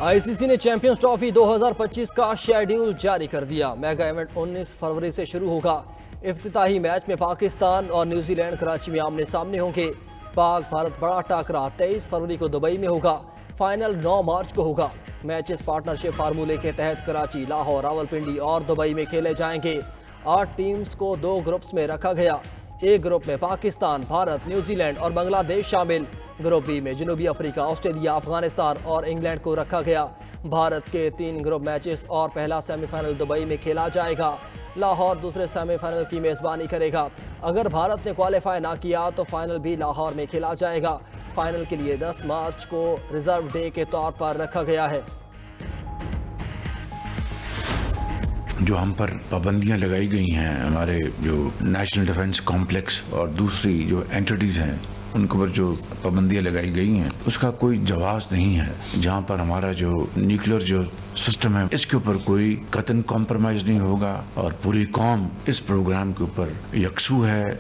ICC ने champions trophy 2025 का schedule जारी कर दिया। मेगा इवेंट 19 फरवरी से शुरू होगा। इफ्तिताही मैच में पाकिस्तान और न्यूजीलैंड कराची में आमने सामने होंगे। पाक भारत बड़ा टाकरा 23 फरवरी को दुबई में होगा। फाइनल 9 मार्च को होगा। मैचेस पार्टनरशिप फार्मूले के तहत कराची, लाहौर, रावलपिंडी और दुबई में खेले जाएंगे। 8 टीम्स को 2 ग्रुप्स में रखा गया। एक ग्रुप में पाकिस्तान, भारत, न्यूजीलैंड और बांग्लादेश शामिल। ग्रुप बी में जनूबी अफ्रीका, ऑस्ट्रेलिया, अफगानिस्तान और इंग्लैंड को रखा गया। भारत के 3 ग्रुप मैचेस और पहला सेमीफाइनल दुबई में खेला जाएगा। लाहौर दूसरे सेमीफाइनल की मेज़बानी करेगा। अगर भारत ने क्वालिफाई ना किया तो फाइनल भी लाहौर में खेला जाएगा। फाइनल के लिए 10 मार्च को रिजर्व डे के तौर पर रखा गया है। जो हम पर पाबंदियां लगाई गई हैं, हमारे जो नेशनल डिफेंस कॉम्प्लेक्स और दूसरी जो एंटिटीज़ हैं उनके ऊपर जो पाबंदियां लगाई गई हैं, उसका कोई जवाब नहीं है। जहां पर हमारा जो न्यूक्लियर जो सिस्टम है, इसके ऊपर कोई कतई कॉम्प्रोमाइज़ नहीं होगा और पूरी कौम इस प्रोग्राम के ऊपर यकसू है।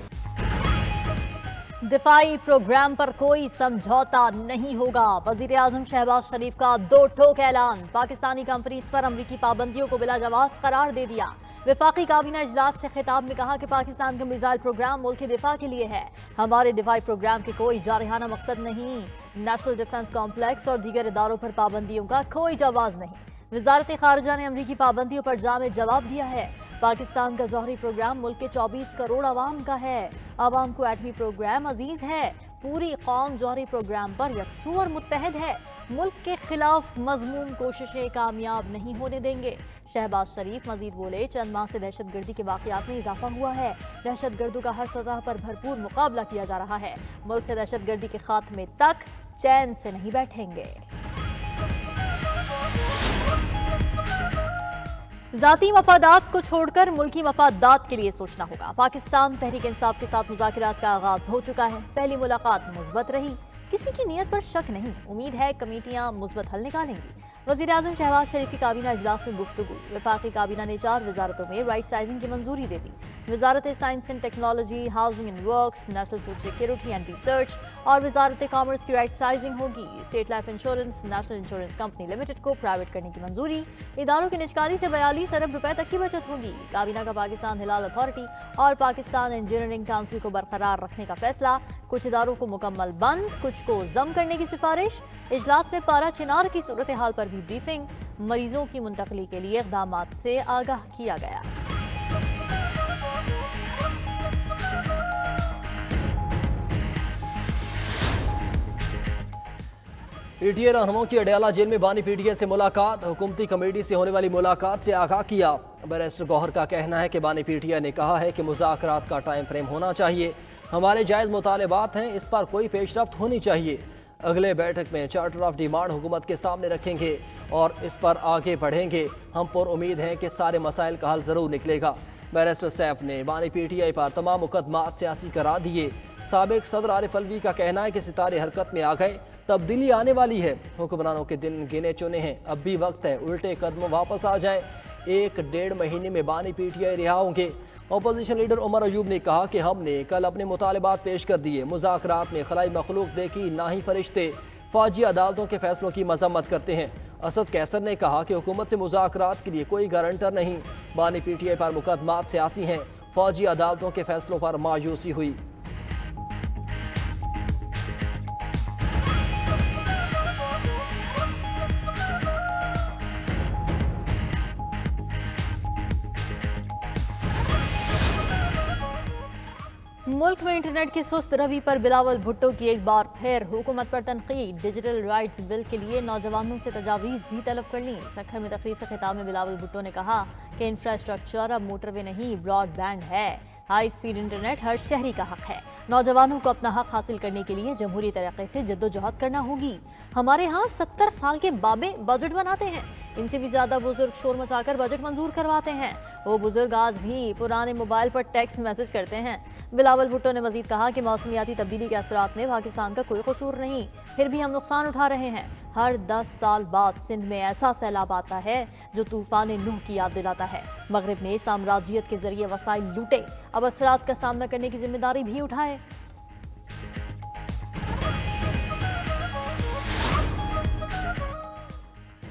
दिफाई प्रोग्राम पर कोई समझौता नहीं होगा। वजीर आजम शहबाज शरीफ का 2 ठोक ऐलान। पाकिस्तानी कंपनीज पर अमरीकी पाबंदियों को बिला जवाब करार दे दिया। वफाकी काबीना इजलास से खिताब में कहा कि पाकिस्तान का मिसाइल प्रोग्राम मुल्क के दिफा के लिए है। हमारे दिफाई प्रोग्राम के कोई जारहाना मकसद नहीं। नेशनल डिफेंस कॉम्प्लेक्स और दीगर इदारों पर पाबंदियों का कोई जवाब नहीं। वजारत खारजा ने अमरीकी पाबंदियों पर जामे जवाब दिया है। पाकिस्तान का जौहरी प्रोग्राम मुल्क के 24 करोड़ आवाम का है। आवाम को एटमी प्रोग्राम अजीज है। पूरी कौम जौहरी प्रोग्राम पर यकसू और मुत्तहद है। मुल्क के खिलाफ मजमूम कोशिशें कामयाब नहीं होने देंगे। शहबाज शरीफ मजीद बोले, चंद माह से दहशतगर्दी के वाकयात में इजाफा हुआ है। दहशतगर्दों का हर सतह पर भरपूर मुकाबला किया जा रहा है। मुल्क से दहशतगर्दी के खात्मे तक चैन से नहीं बैठेंगे। ज़ाती मफादात को छोड़कर मुल्की मफादात के लिए सोचना होगा। पाकिस्तान तहरीक इंसाफ के साथ मुज़ाकरात का आगाज हो चुका है। पहली मुलाकात मुस्बत रही। किसी की नीयत पर शक नहीं। उम्मीद है कमेटियां मुस्बत हल निकालेंगी। वज़ीर आज़म शहबाज शरीफ की काबीना इजलास में गुफ्तगू। वफाकी काबीना ने 4 वजारतों में राइट साइजिंग की मंजूरी दे दी। वजारत science and technology, housing and works, national food security and research और वजारत कॉमर्स की राइट साइजिंग होगी। State life insurance national insurance company limited को प्राइवेट करने की मंजूरी। इदारों की निजकारी से 42 अरब रुपए तक की बचत होगी। काबीना का पाकिस्तान हिलाल अथॉरिटी और पाकिस्तान इंजीनियरिंग काउंसिल को बरकरार रखने का फैसला। कुछ इदारों को मुकम्मल बंद, कुछ को जम करने की सिफारिश। इजलास में पारा चिनार की सूरत हाल पर भी ब्रीफिंग। मरीजों की मुंतकली के लिए इक़दामात से आगाह किया गया। पीटीए रहनुमाओं की अडयाला जेल में बानी पीटीए से मुलाकात। हुकूमती कमेटी से होने वाली मुलाकात से आगाह किया। बैरिस्टर गौहर का कहना है कि बानी पीटीए ने कहा है कि मुज़ाकरात का टाइम फ्रेम होना चाहिए। हमारे जायज़ मुतालबात हैं, इस पर कोई पेशरफ्त होनी चाहिए। अगले बैठक में चार्टर ऑफ डिमांड हुकूमत के सामने रखेंगे और इस पर आगे बढ़ेंगे। हम पर उम्मीद हैं कि सारे मसाइल का हल ज़रूर निकलेगा। बैरिस्टर सैफ ने बानी पीटीआई पर तमाम मुकदमात सियासी करार दिए। साबिक सदर आरिफ अलवी का कहना है कि सितारे हरकत में आ गए, तब्दीली आने वाली है। हुक्मरानों के दिन गिने चुने हैं, अब भी वक्त है उल्टे कदम वापस आ जाएं। 1-1.5 महीने में बानी पीटीआई रिहा होंगे। अपोजिशन लीडर उमर अयूब ने कहा कि हमने कल अपने मुतालबात पेश कर दिए। मुज़ाकरात में खलाई मखलूक देखी, ना ही फरिश्ते। फौजी अदालतों के फैसलों की मजम्मत करते हैं। असद कैसर ने कहा कि हुकूमत से मुज़ाकरात के लिए कोई गारंटर नहीं। बानी पीटीआई पर मुकदमात सियासी हैं। फौजी अदालतों के फैसलों पर मायूसी हुई। मुल्क में इंटरनेट की सुस्त रवि पर बिलावल भुट्टो की एक बार फिर हुकूमत पर तनकीद। डिजिटल राइट्स बिल के लिए नौजवानों से तजावीज़ भी तलब कर ली। सखर में तकरीर से खिताब में बिलावल भुट्टो ने कहा कि इंफ्रास्ट्रक्चर अब मोटरवे नहीं ब्रॉडबैंड है। हाई स्पीड इंटरनेट हर शहरी का हक है। नौजवानों को अपना हक हासिल करने के लिए जमहूरी तरीके से जद्दोजहद करना होगी। हमारे यहाँ 70 साल के बाबे बजट बनाते हैं। इनसे भी ज्यादा बुजुर्ग शोर मचाकर बजट मंजूर करवाते हैं। वो बुजुर्ग आज भी पुराने मोबाइल पर टेक्स्ट मैसेज करते हैं। बिलावल भुट्टो ने मजीद कहा कि मौसमियाती तब्दीली के असरात में पाकिस्तान का कोई कसूर नहीं, फिर भी हम नुकसान उठा रहे हैं। हर 10 साल बाद सिंध में ऐसा सैलाब आता है जो तूफान नूह की याद दिलाता है। मगरिब ने साम्राज्यत के जरिए वसाइल लूटे, अब असरात का सामना करने की जिम्मेदारी भी उठाए।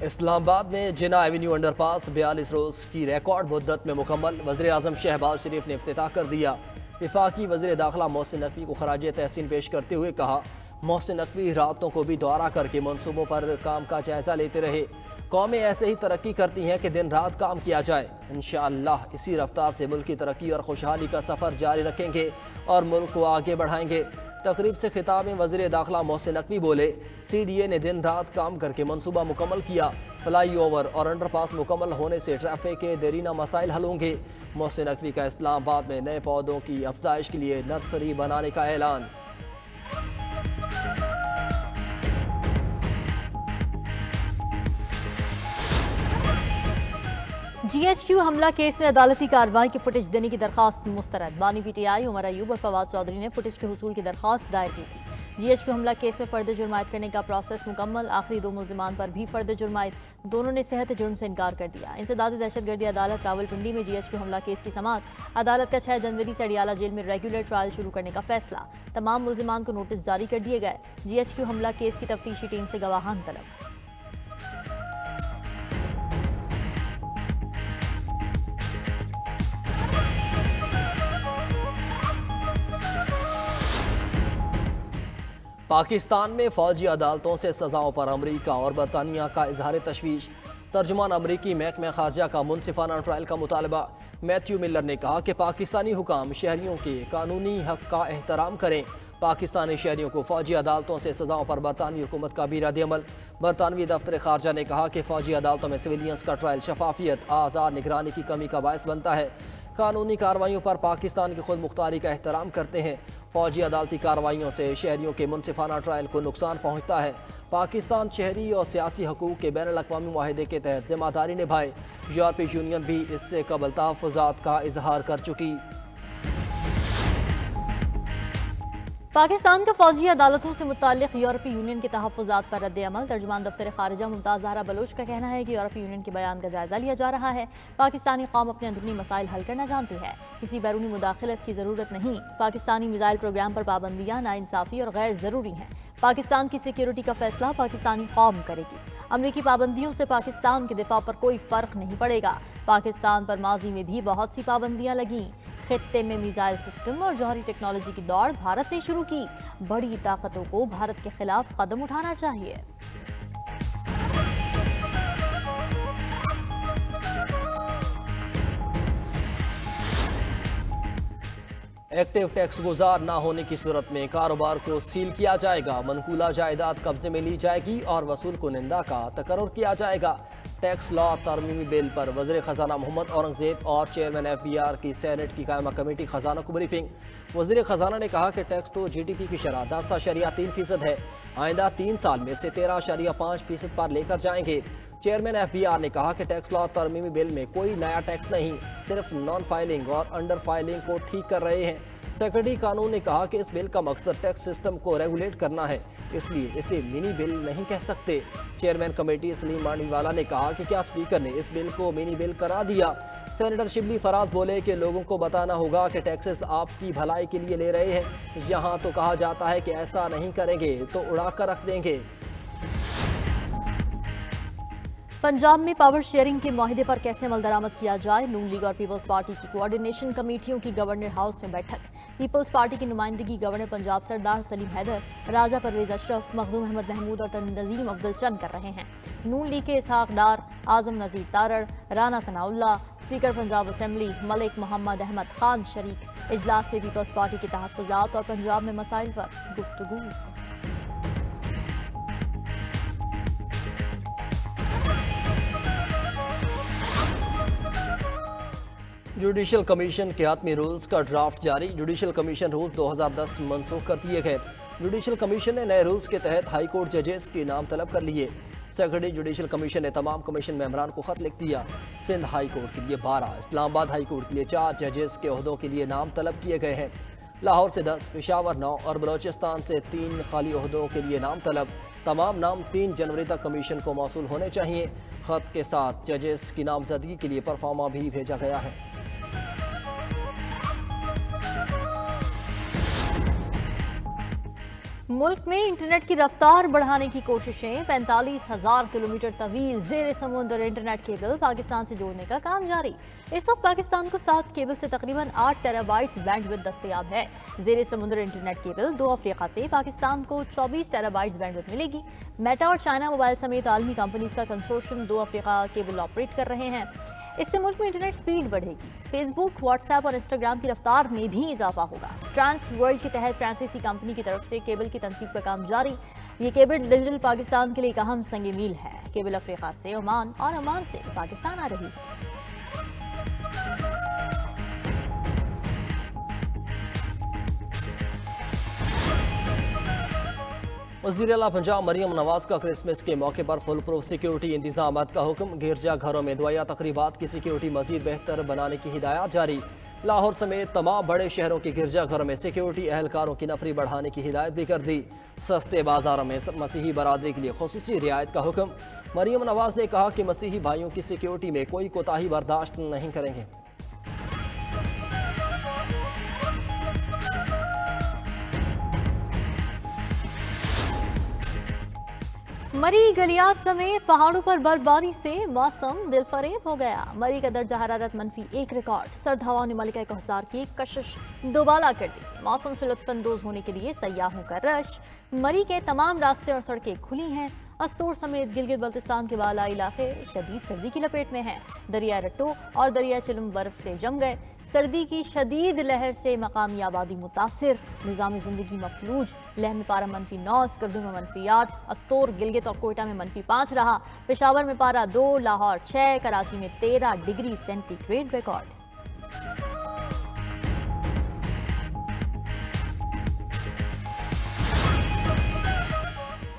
اسلام آباد میں جنا ایونیو انڈر پاس 42 روز کی ریکارڈ مدت میں مکمل، وزیر اعظم شہباز شریف نے افتتاح کر دیا۔ وفاقی وزیر داخلہ محسن نقوی کو خراج تحسین پیش کرتے ہوئے کہا، محسن نقوی راتوں کو بھی دورہ کر کے منصوبوں پر کام کا جائزہ لیتے رہے۔ قومیں ایسے ہی ترقی کرتی ہیں کہ دن رات کام کیا جائے۔ انشاءاللہ اسی رفتار سے ملک کی ترقی اور خوشحالی کا سفر جاری رکھیں گے اور ملک کو آگے بڑھائیں گے۔ تقریب سے خطاب میں وزیر داخلہ محسن نقوی بولے، سی ڈی اے نے دن رات کام کر کے منصوبہ مکمل کیا۔ فلائی اوور اور انڈر پاس مکمل ہونے سے ٹریفک کے دیرینہ مسائل حل ہوں گے۔ محسن نقوی کا اسلام آباد میں نئے پودوں کی افزائش کے لیے نرسری بنانے کا اعلان۔ جی ایچ کیو حملہ کیس میں عدالتی کارروائی کی فوٹیج دینے کی درخواست مسترد۔ بانی P T I Omar Ayub اور فواد چودھری نے فوٹیج کے حصول کی درخواست دائر کی تھی۔ جی ایچ کیو حملہ کیس میں فرد جرم عائد کرنے کا پروسیس مکمل، آخری 2 ملزمان پر بھی فرد جرم عائد، دونوں نے صحت جرم سے انکار کر دیا۔ انسداد دہشت گردی عدالت راولپنڈی میں جی ایچ کیو حملہ کیس کی سماعت، عدالت کا 6 جنوری سے اڈیالہ جیل میں ریگولر ٹرائل شروع کرنے کا فیصلہ، تمام ملزمان کو نوٹس جاری کر دیے گئے۔ جی ایچ کیو حملہ کیس کی تفتیشی ٹیم سے گواہان طلب۔ پاکستان میں فوجی عدالتوں سے سزاؤں پر امریکہ اور برطانیہ کا اظہار تشویش۔ ترجمان امریکی محکمہ خارجہ کا منصفانہ ٹرائل کا مطالبہ۔ میتھیو ملر نے کہا کہ پاکستانی حکام شہریوں کے قانونی حق کا احترام کریں۔ پاکستانی شہریوں کو فوجی عدالتوں سے سزاؤں پر برطانوی حکومت کا بھی رد عمل۔ برطانوی دفتر خارجہ نے کہا کہ فوجی عدالتوں میں سویلینز کا ٹرائل شفافیت، آزاد نگرانی کی کمی کا باعث بنتا ہے۔ قانونی کارروائیوں پر پاکستان کی خود مختاری کا احترام کرتے ہیں۔ فوجی عدالتی کارروائیوں سے شہریوں کے منصفانہ ٹرائل کو نقصان پہنچتا ہے۔ پاکستان شہری اور سیاسی حقوق کے بین الاقوامی معاہدے کے تحت ذمہ داری نبھائے۔ یورپی یونین بھی اس سے قبل تحفظات کا اظہار کر چکی۔ پاکستان کا فوجی عدالتوں سے متعلق یورپی یونین کے تحفظات پر رد عمل۔ ترجمان دفتر خارجہ ممتاز زہرا بلوچ کا کہنا ہے کہ یورپی یونین کے بیان کا جائزہ لیا جا رہا ہے۔ پاکستانی قوم اپنے اندرونی مسائل حل کرنا جانتی ہے، کسی بیرونی مداخلت کی ضرورت نہیں۔ پاکستانی میزائل پروگرام پر پابندیاں ناانصافی اور غیر ضروری ہیں۔ پاکستان کی سیکیورٹی کا فیصلہ پاکستانی قوم کرے گی۔ امریکی پابندیوں سے پاکستان کے دفاع پر کوئی فرق نہیں پڑے گا۔ پاکستان پر ماضی میں بھی بہت سی پابندیاں لگیں۔ خطے میں میزائل سسٹم اور جوہری ٹیکنالوجی کی دوڑ بھارت نے شروع کی۔ بڑی طاقتوں کو بھارت کے خلاف قدم اٹھانا چاہیے۔ ایکٹیو ٹیکس گزار نہ ہونے کی صورت میں کاروبار کو سیل کیا جائے گا۔ منقولہ جائیداد قبضے میں لی جائے گی اور وصول کنندہ کا تقرر کیا جائے گا۔ ٹیکس لا ترمیمی بل پر وزیر خزانہ محمد اورنگزیب اور چیئرمین ایف بی آر کی سینیٹ کی قائمہ کمیٹی خزانہ کو بریفنگ۔ وزیر خزانہ نے کہا کہ ٹیکس تو جی ڈی پی کی شرح 10.3% ہے، آئندہ 3 سال میں سے 13.5% پر لے کر جائیں گے۔ چیئرمین ایف بی آر نے کہا کہ ٹیکس لا ترمیمی بل میں کوئی نیا ٹیکس نہیں، صرف نان فائلنگ اور انڈر فائلنگ کو ٹھیک کر رہے ہیں۔ سیکرٹری قانون نے کہا کہ اس بل کا مقصد ٹیکس سسٹم کو ریگولیٹ کرنا ہے، اس لیے اسے منی بل نہیں کہہ سکتے۔ چیئرمین کمیٹی سلیم مانڈی والا نے کہا کہ کیا اسپیکر نے اس بل کو منی بل کرا دیا۔ سینیٹر شبلی فراز بولے کہ لوگوں کو بتانا ہوگا کہ ٹیکسز آپ کی بھلائی کے لیے لے رہے ہیں، یہاں تو کہا جاتا ہے کہ ایسا نہیں کریں گے تو اڑا کر رکھ دیں گے۔ پنجاب میں پاور شیئرنگ کے معاہدے پر کیسے عمل درآمد کیا جائے، نون لیگ اور پیپلز پارٹی کی کوارڈینیشن کمیٹیوں کی گورنر ہاؤس میں بیٹھک۔ پیپلز پارٹی کی نمائندگی گورنر پنجاب سردار سلیم حیدر، راجہ پرویز اشرف، مخدوم احمد محمود اور نظیم افضل چند کر رہے ہیں۔ نون لیگ کے اسحاق ڈار، اعظم نذیر تارڑ، رانا ثناء اللہ، اسپیکر پنجاب اسمبلی ملک محمد احمد خان شریک۔ اجلاس میں پیپلز پارٹی کے تحفظات اور پنجاب میں مسائل پر گفتگو۔ جوڈیشل کمیشن کے حتمی رولز کا ڈرافٹ جاری۔ جوڈیشل کمیشن رولز 2010 منسوخ کر دیے گئے۔ جوڈیشل کمیشن نے نئے رولز کے تحت ہائی کورٹ ججز کے نام طلب کر لیے۔ سیکرٹری جوڈیشل کمیشن نے تمام کمیشن ممبران کو خط لکھ دیا۔ سندھ ہائی کورٹ کے لیے 12، اسلام آباد ہائی کورٹ کے لیے 4 ججز کے عہدوں کے لیے نام طلب کیے گئے ہیں۔ لاہور سے 10، پشاور 9 اور بلوچستان سے 3 خالی عہدوں کے لیے نام طلب۔ تمام نام 3 جنوری تک کمیشن کو موصول ہونے چاہیے۔ خط کے ساتھ ججز کی نامزدگی کے لیے پرفارما بھی بھیجا گیا ہے۔ मुल्क में इंटरनेट की रफ्तार बढ़ाने की कोशिशें। 45,000 किलोमीटर तवील ज़ेर समुंदर इंटरनेट केबल पाकिस्तान से जोड़ने का काम जारी। इस वक्त पाकिस्तान को 7 केबल से तकरीबन 8 टेराबाइट्स बैंडविड्थ दस्तयाब है। ज़ेर समुंदर इंटरनेट केबल 2 अफ्रीका से पाकिस्तान को 24 टेराबाइट्स बैंडविड्थ मिलेगी। मेटा और चाइना मोबाइल समेत आलमी कंपनीज का कंसोर्शियम 2 अफ्रीका केबल ऑपरेट कर रहे हैं। इससे मुल्क में इंटरनेट स्पीड बढ़ेगी। फेसबुक, व्हाट्सएप और इंस्टाग्राम की रफ्तार में भी इजाफा होगा। ट्रांस वर्ल्ड के तहत फ्रांसीसी कंपनी की तरफ से केबल की तनसीब का काम जारी। ये केबल डिजिटल पाकिस्तान के लिए एक अहम संग मील है। केबल अफ्रीका से ओमान और ओमान से पाकिस्तान आ रही है। वज़ीर आला पंजाब मरियम नवाज का क्रिसमस के मौके पर फुल प्रूफ सिक्योरिटी इंतजामात का हुक्म। गिरजा घरों में दुआया तकरीबात की सिक्योरिटी मजीद बेहतर बनाने की हिदायत जारी। लाहौर समेत तमाम बड़े शहरों के गिरजा घरों में सिक्योरिटी एहलकारों की नफरी बढ़ाने की हिदायत भी कर दी। सस्ते बाजारों में मसीही बरादरी के लिए खुसूसी रियायत का हुक्म। मरियम नवाज ने कहा कि मसीही भाइयों की सिक्योरिटी में कोई कोताही बर्दाश्त नहीं करेंगे। मरी गलियात समेत पहाड़ों पर बर्फबारी से मौसम दिलफरेब हो गया। मरी का दर्जा हरारत -1 रिकॉर्ड। सर्द हवाओं ने मलिका कहसार की कशिश दोबाला कर दी। मौसम से लुत्फानंदोज होने के लिए सयाहों का रश। मरी के तमाम रास्ते और सड़कें खुली हैं। अस्तूर समेत गिलगित बल्तिस्तान के बाला इलाके शदीद सर्दी की लपेट में हैं। दरिया रट्टो और दरिया चिलम बर्फ से जम गए। सर्दी की शदीद लहर से मकामी आबादी मुतासिर। निज़ाम ज़िंदगी मफलूज। लेह में पारा -9, स्कर्दू में -8, अस्तूर, गिलगित और कोयटा में -5 रहा। पेशावर में पारा 2, लाहौर 6, कराची में 13 डिग्री सेंटीग्रेड रिकॉर्ड।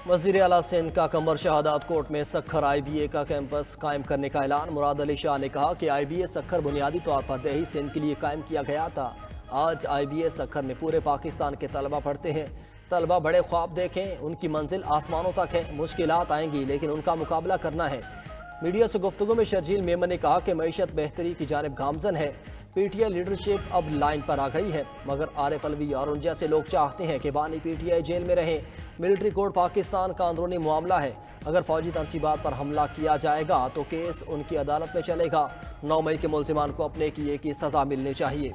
वज़ीर आला सिंध का कमर शहादात कोर्ट में सखर IBA का कैंपस कायम करने का ऐलान। मुराद अली शाह ने कहा कि IBA सखर बुनियादी तौर पर दही सिंध के लिए कायम किया गया था। आज IBA सखर में पूरे पाकिस्तान के तलबा पढ़ते हैं। तलबा बड़े ख्वाब देखें, उनकी मंजिल आसमानों तक है। मुश्किलात आएंगी लेकिन उनका मुकाबला करना है। मीडिया से गुफ्तगू में शर्जील मेमन ने कहा कि मईशत बेहतरी की जानिब गामजन है। PTI लीडरशिप अब लाइन पर आ गई है, मगर आरिफ अलवी और उन जैसे लोग चाहते हैं कि बानी PTI जेल में रहें। मिलिट्री कोर्ट पाकिस्तान का अंदरूनी मामला है। अगर फौजी तनसीबात पर हमला किया जाएगा तो केस उनकी अदालत में चलेगा। 9 मई के मुल्जिमान को अपने किए की सजा मिलनी चाहिए।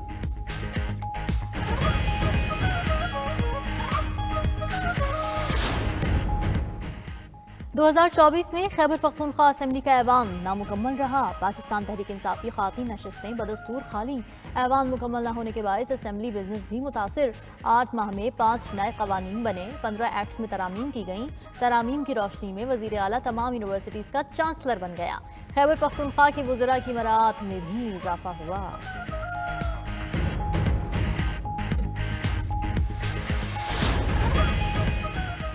दो 2024 में खैबर पख्तूनख्वा असेंबली का ऐवान नामुकम्मल रहा। पाकिस्तान तहरीक इंसाफ की खातीन नशस्तें बदस्तूर खाली। ऐवान मुकम्मल न होने के बायस असेंबली बिजनेस भी मुतासिर। 8 माह में 5 नए कवानीन बने। 15 एक्ट्स में तरामीम की गईं। तरामीम की रोशनी में वज़ीर आला तमाम यूनिवर्सिटीज़ का चांसलर बन गया। खैबर पख्तूनख्वा के वज़रा की मरात में भी इजाफा हुआ।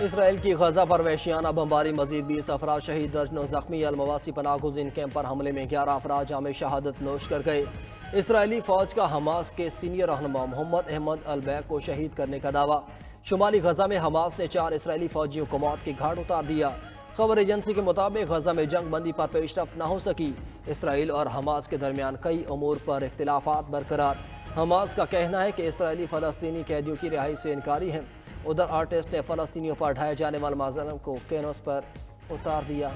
इसराइल की गजा पर वहशियाना बमबारी, मजीद 20 अफराद शहीद, दर्जनों जख्मी। अलमवासी पनागुज़ीन कैंप पर हमले में 11 अफराद जामे शहादत नोश कर गए। इसराइली फौज का हमास के सीनियर रहनुमा मोहम्मद अहमद अल-बैक को शहीद करने का दावा। शुमाली गजा में हमास ने 4 इसराइली फौजियों को मौत के घाट उतार दिया। खबर एजेंसी के मुताबिक गजा में जंग बंदी पर पेशरफ्त न हो सकी। इसराइल और हमास के दरमियान कई अमूर पर इख्तिलाफात बरकरार। हमास का कहना है कि इसराइली फ़लस्तीनी कैदियों की रिहाई से इनकारी हैं। उधर आर्टिस्ट ने फ़लस्तीनियों पर ढाए जाने वाले मज़ालिम को कैनवस पर उतार दिया।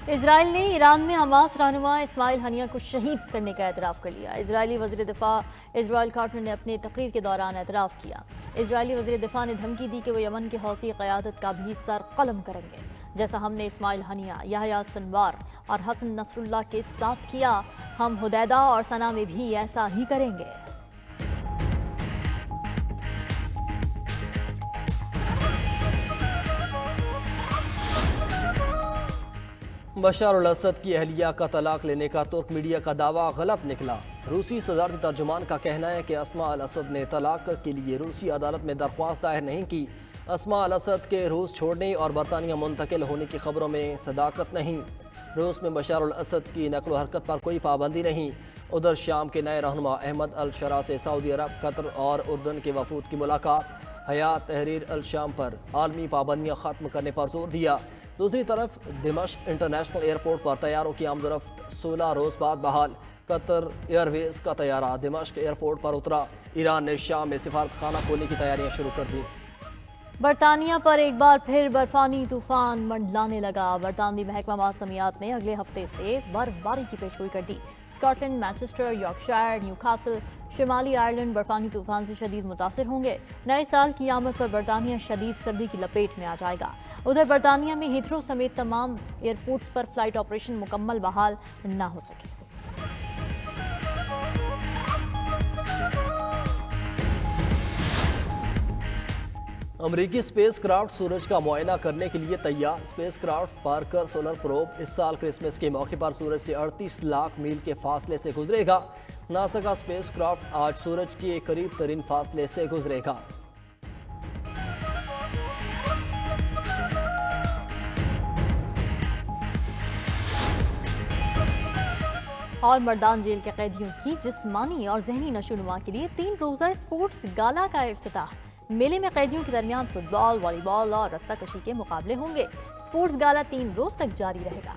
इजराइल ने ईरान में हमास रहनुमा इस्माइल हनिया को शहीद करने का एतराफ़ कर लिया। इजरायली वज़ीर दिफ़ा इजराइल कार्टर ने अपनी तकरीर के दौरान एतराफ़ किया। इजरायली वज़ीर दिफ़ा ने धमकी दी कि वो यमन की हौसी क़यादत का भी सर कलम करेंगे, जैसा हमने इस्माइल हनिया, याह्या सिनवार और हसन नसरुल्लाह के साथ किया। हम हुदैदा और सना में भी ऐसा ही करेंगे। बशार अल-असद की अहलिया का तलाक लेने का तुर्क मीडिया का दावा गलत निकला। रूसी सदारती तर्जुमान का कहना है कि अस्मा अल-असद ने तलाक के लिए रूसी अदालत में दरख्वास्त दायर नहीं की। अस्मा अल-असद के रूस छोड़ने और बरतानिया मुंतकिल होने की खबरों में सदाकत नहीं। रूस में बशार अल-असद की नकलो हरकत पर कोई पाबंदी नहीं। उधर शाम के नए रहनुमा अहमद अल-शरा से सऊदी अरब, कतर और उर्दन के वफूद की मुलाकात। हयात तहरीर अल-शाम पर आलमी पाबंदियाँ ख़त्म करने पर जोर दिया। दूसरी तरफ दिमश्क इंटरनेशनल एयरपोर्ट पर तैयारों की आमदरफ्त 16 रोज़ बाद बहाल। قطر ایئر ویز کا طیارہ دمشق ایئرپورٹ پر اترا۔ ایران نے شام میں سفارت خانہ کھولنے کی تیاریاں شروع کر دیں۔ برطانیہ پر ایک بار پھر برفانی طوفان منڈلانے لگا۔ برطانوی محکمہ موسمیات نے اگلے ہفتے سے برف باری کی پیشگوئی کر دی۔ Scotland, Manchester, Yorkshire, Newcastle, شمالی آئرلینڈ برفانی طوفان سے شدید متاثر ہوں گے۔ نئے سال کی آمد پر برطانیہ شدید سردی کی لپیٹ میں آ جائے گا۔ ادھر برطانیہ میں ہیتھرو سمیت تمام ایئرپورٹس پر فلائٹ آپریشن مکمل بحال نہ ہو سکے۔ امریکی اسپیس کرافٹ سورج کا معائنہ کرنے کے لیے تیار۔ Spacecraft Parker Solar Probe اس سال کرسمس کے موقع پر سورج سے 38 لاکھ میل کے فاصلے سے گزرے گا۔ ناسا کا اسپیس کرافٹ آج سورج کے قریب ترین فاصلے سے گزرے گا۔ اور مردان جیل کے قیدیوں کی جسمانی اور ذہنی نشوونما کے لیے 3 روزہ اسپورٹس گالا کا افتتاح۔ میلے میں قیدیوں کے درمیان فٹ بال، والی بال اور رسہ کشی کے مقابلے ہوں گے۔ اسپورٹس گالا 3 روز تک جاری رہے گا۔